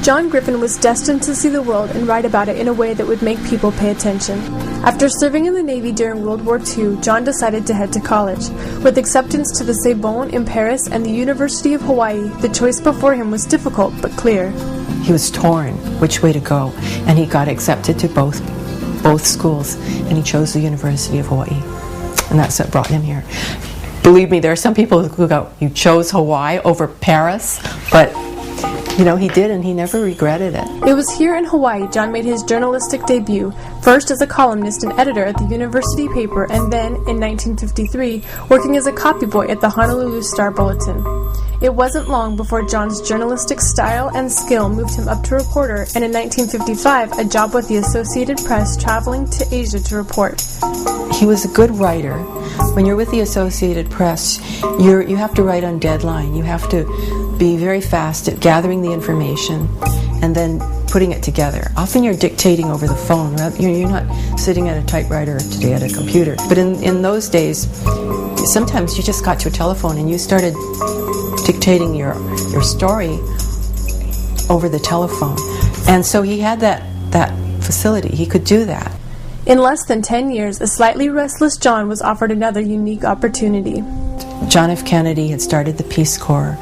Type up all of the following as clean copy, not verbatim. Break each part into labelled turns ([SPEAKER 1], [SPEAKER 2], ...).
[SPEAKER 1] John Griffin was destined to see the world and write about it in a way that would make people pay attention. After serving in the Navy during World War II, John decided to head to college. With acceptance to the Sorbonne in Paris and the University of Hawaii, the choice before him was difficult but clear.
[SPEAKER 2] He was torn which way to go, and he got accepted to both schools, and he chose the University of Hawaii, and that's what brought him here. Believe me, there are some people who go, "You chose Hawaii over Paris," but you know, he did, and he never regretted it.
[SPEAKER 1] It was here in Hawaii John made his journalistic debut, first as a columnist and editor at the university paper, and then, in 1953, working as a copyboy at the Honolulu Star-Bulletin. It wasn't long before John's journalistic style and skill moved him up to reporter, and in 1955, a job with the Associated Press traveling to Asia to report.
[SPEAKER 2] He was a good writer. When you're with the Associated Press, you have to write on deadline. You have to be very fast at gathering the information and then putting it together. Often you're dictating over the phone. You're not sitting at a typewriter today at a computer. But in those days, sometimes you just got to a telephone and you started dictating your story over the telephone. And so he had that facility. He could do that.
[SPEAKER 1] In less than 10 years, a slightly restless John was offered another unique opportunity.
[SPEAKER 2] John F. Kennedy had started the Peace Corps,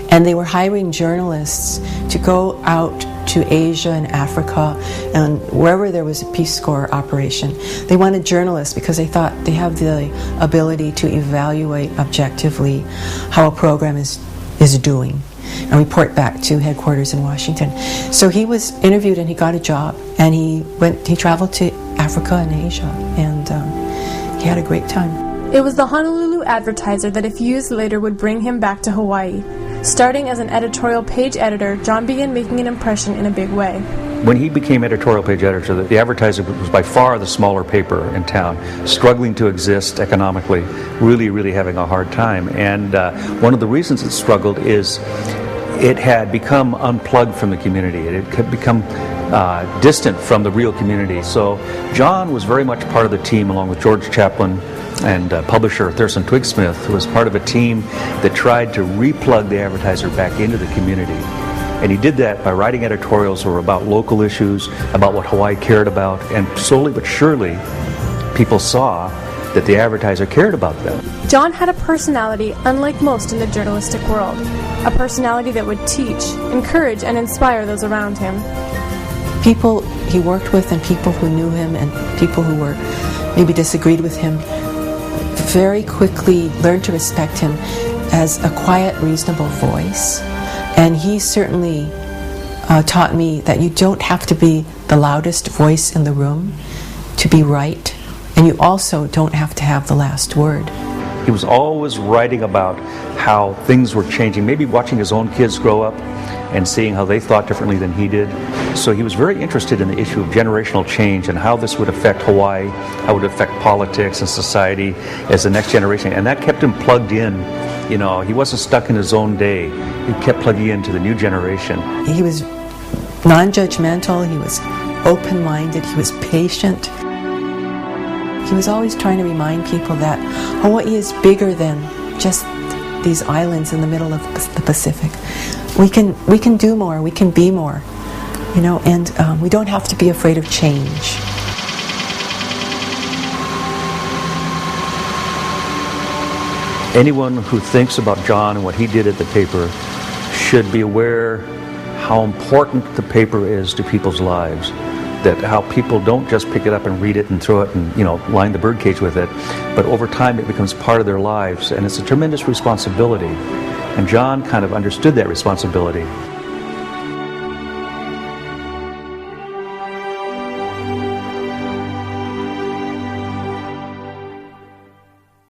[SPEAKER 2] and they were hiring journalists to go out to Asia and Africa and wherever there was a Peace Corps operation. They wanted journalists because they thought they have the ability to evaluate objectively how a program is doing and report back to headquarters in Washington. So he was interviewed and he got a job, and he traveled to Africa and Asia, and he had a great time.
[SPEAKER 1] It was the Honolulu Advertiser that a few years later would bring him back to Hawaii. Starting as an editorial page editor, John began making an impression in a big way.
[SPEAKER 3] When he became editorial page editor, the Advertiser was by far the smaller paper in town, struggling to exist economically, really having a hard time. And one of the reasons it struggled is it had become unplugged from the community. It had become distant from the real community. So John was very much part of the team, along with George Chaplin and publisher Thurston Twigsmith, who was part of a team that tried to replug the Advertiser back into the community. And he did that by writing editorials that were about local issues, about what Hawaii cared about, and slowly but surely people saw that the Advertiser cared about them.
[SPEAKER 1] John had a personality unlike most in the journalistic world, a personality that would teach, encourage, and inspire those around him.
[SPEAKER 2] People he worked with and people who knew him and people who were maybe disagreed with him very quickly learned to respect him as a quiet, reasonable voice. And he certainly taught me that you don't have to be the loudest voice in the room to be right, and you also don't have to have the last word.
[SPEAKER 3] He was always writing about how things were changing, maybe watching his own kids grow up and seeing how they thought differently than he did. So he was very interested in the issue of generational change and how this would affect Hawaii, how it would affect politics and society as the next generation. And that kept him plugged in. You know, he wasn't stuck in his own day. He kept plugging into the new generation.
[SPEAKER 2] He was non-judgmental, he was open-minded, he was patient. He was always trying to remind people that Hawaii is bigger than just these islands in the middle of the Pacific. We can do more, we can be more, you know, and we don't have to be afraid of change.
[SPEAKER 3] Anyone who thinks about John and what he did at the paper should be aware how important the paper is to people's lives. That how people don't just pick it up and read it and throw it and, you know, line the birdcage with it, but over time it becomes part of their lives, and it's a tremendous responsibility. And John kind of understood that responsibility.